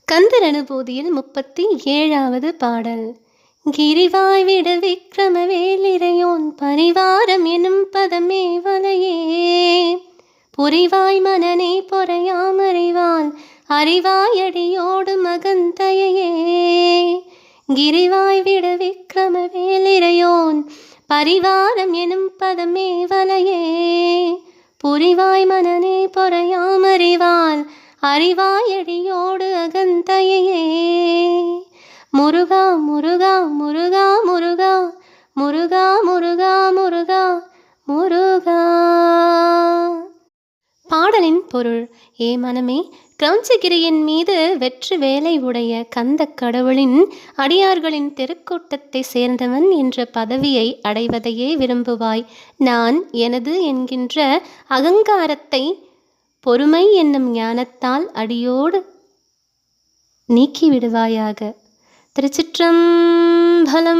கந்தர் அனுபூதியில் 37வது பாடல். கிரிவாய் விட விக்கிரமவேலிரையோன் பரிவாரம் எனும் பதமே வலையே புரிவாய் மனநே பொறையாம் அறிவால் அறிவாய் அடியோடு மகந்தையே. கிரிவாய் விட விக்கிரமவேலிரையோன் பரிவாரம் எனும் பதமே வலையே புரிவாய் மனநே பொறையாம் அறிவால் அறிவாயடியோடு அகந்தையே. முருகா முருகா முருகா முருகா முருகா முருகா முருகா முருகா. பாடலின் பொருள். ஏ மனமே, கிரௌஞ்சகிரியின் மீது வெற்று வேலை உடைய கந்த கடவுளின் அடியார்களின் திருக்கூட்டத்தை சேர்ந்தவன் என்ற பதவியை அடைவதையே விரும்புவாய். நான் எனது என்கின்ற அகங்காரத்தை பொறுமை என்னும் ஞானத்தால் அடியோடு நீக்கிவிடுவாயாக. திருச்சிற்றம்பலம்.